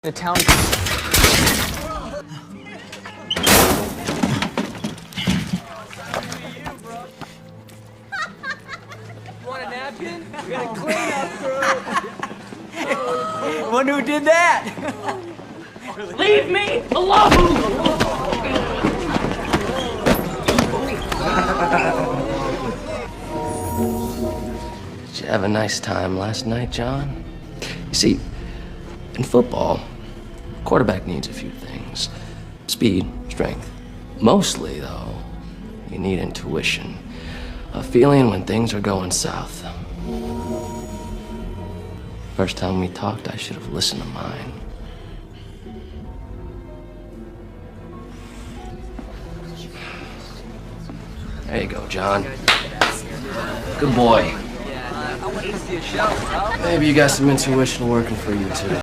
The town. Want a napkin? We got a clean up crew. Wonder who did that? Leave me alone! Did you have a nice time last night, John? You see, in football, quarterback needs a few things. Speed, strength. Mostly, though, you need intuition. A feeling when things are going south. First time we talked, I should have listened to mine. There you go, John. Good boy. I want to see a show, bro. Maybe you got some intuition working for you, too.